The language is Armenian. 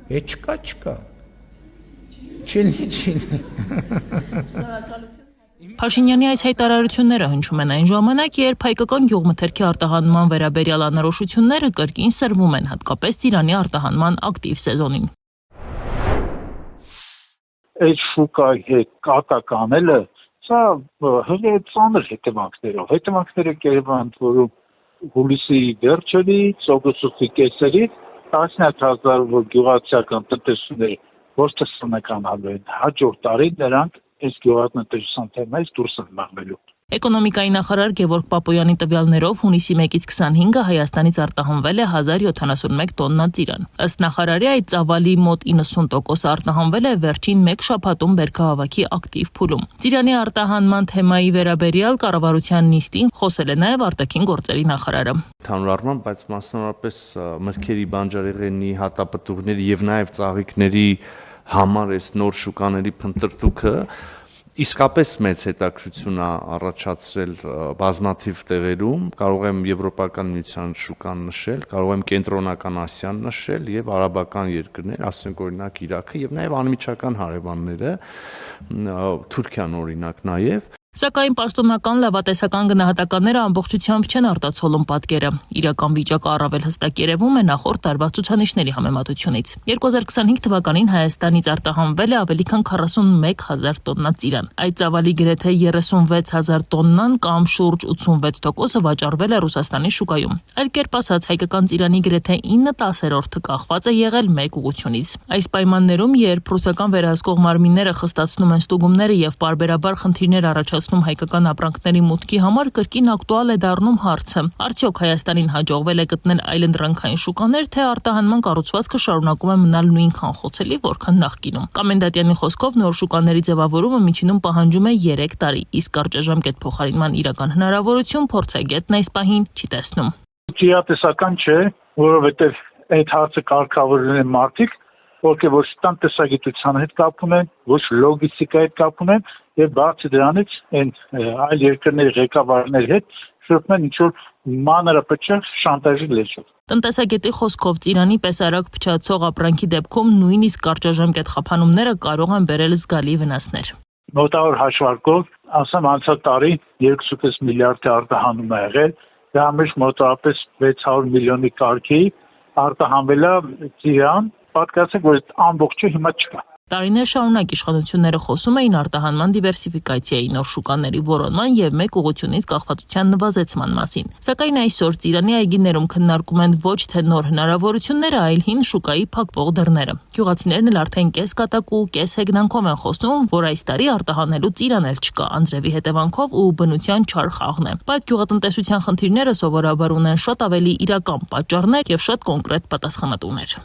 Չկա։ Չիլնի։ Փաշինյանի այս հայտարարությունները հնչում են այն ժամանակ, երբ հայկական գյուղմթերքի արտահանման վերաբերյալ անորոշությունները կրկին սրվում են, հատկապես ծիրանի արտահանման ակտիվ սեզոնին։ Այդ շուկայի հետ կատակ անելը, սա ծանր հետևանքները կերևանդ, որում հուլիսի վերջերից, օգոստոսի կեսերից, տասնյակ հազար գյուղացիական տնտեսությունների ոչ թե սնականալու են, հաջորդ տարի նրանք այս գյուղատնտեսության թեմայից դուրս են մաղնելու։ Էկոնոմիկայի նախարար Գևորգ Պապոյանի տվյալներով հունիսի 1-ից 25-ը Հայաստանից արտահանվել է 1071 տոննա ծիրան։ Ըստ նախարարի այդ ծավալի մոտ 90% արտահանվել է վերջին 1 շաբաթում բերքահավաքի ակտիվ փուլում։ Ծիրանի արտահանման թեմայի վերաբերյալ կառավարության նիստին խոսել է նաև արտաքին գործերի նախարարը։ Ընդհանուր առմամբ, բայց մասնավորապես մրգերի, բանջարեղենի, հատապտուղների եւ նաեւ ծաղիկների համար այս նոր շուկաների փնտրտուքը իսկապես մեծ հետաքրքրություն է առաջացրել բազմաթիվ տեղերում, կարող եմ Եվրոպական միության շուկան նշել, կարող եմ Կենտրոնական Ասիան նշել եւ արաբական երկրներ, ասենք օրինակ Իրաքը եւ նաեւ անմիջական հարևանները, Թուրքիան օրինակ նաեւ։ Սակայն պաշտոնական լավատեսական գնահատականները ամբողջությամբ չեն արտացոլում պատկերը։ Իրական վիճակը առավել հստակ երևում է նախորդ տարվա ցուցանիշների համեմատությունից։ 2025 թվականին Հայաստանից արտահանվել է ավելի քան 41,000 տոննա ծիրան։ Այդ ծավալի գրեթե 36,000 տոննան կամ շուրջ 86%-ը վաճառվել է Ռուսաստանի շուկայում։ Այլ կերպ ասած, հայկական ծիրանի գրեթե 9/10 կախված է եղել մեկ ուղղությունից։ Այս պայմաններում, երբ ռուսական վերահսկող մարմինները խստացնում են ստուգումները եւ պարբերաբար խնդիրներ առաջացնում հայկական ապրանքների մուտքի համար, կրկին ակտուալ է դառնում հարցը. արդյոք Հայաստանին հաջողվել է գտնել այլընտրանքային շուկաներ, թե արտահանման կառուցվածքը շարունակում է մնալ նույնքան խոցելի, որքան նախկինում։ Կամենդատյանի խոսքով նոր շուկաների ձևավորումը միջինում պահանջում է 3 տարի, իսկ կարճաժամկետ փոխարինման իրական հնարավորություն փորձագետն այս պահին չի տեսնում։ Ճիատեսական չէ, որովհետև այդ հարցը կարգավորել են մարդիկ, ովքեր ոչ տնտեսագիտության հետ կապ ունեն, ոչ լոգիստիկայի հետ կապ ունեն եւ բացի դրանից այն այլ երկրների ղեկավարների հետ շփում են ինչ-որ մանրապետող շանտաժի լեզվով։ Տնտեսագետի խոսքով ծիրանի պես արագ փչացող ապրանքի դեպքում նույնիսկ կարճաժամկետ խափանումները կարող են բերել զգալի վնասներ։ Մոտավոր հաշվարկով, ասեմ անցյալ տարի 2.5 միլիարդի արտահանում է եղել, դա մեջ մոտավորապես 600 միլիոնի կարգի արտահանվել է ծիրան, պատկերացրեք, որ ամբողջը հիմա չկա։ Տարիներ շարունակ իշխանությունները խոսում էին արտահանման դիվերսիֆիկացիայի, նոր շուկաների որոնման եւ մեկ ուղղությունից կախվածության նվազեցման մասին։ Սակայն այսօր ծիրանի այգիներում քննարկում են ոչ թե նոր հնարավորությունները, այլ հին շուկայի փակվող դռները։ Գյուղացիներն էլ արդեն կես կատակու, կես հեգնանքով են խոսում, որ այս տարի արտահանելու ծիրան էլ չկա, անձրևի հետևանքով ու բնության չար խաղն է։ Բայց գյուղատնտեսության խնդիրները սովորաբար ունեն շատ ավելի իրական պատճառներ եւ շատ կոնկրետ պատասխանատուներ։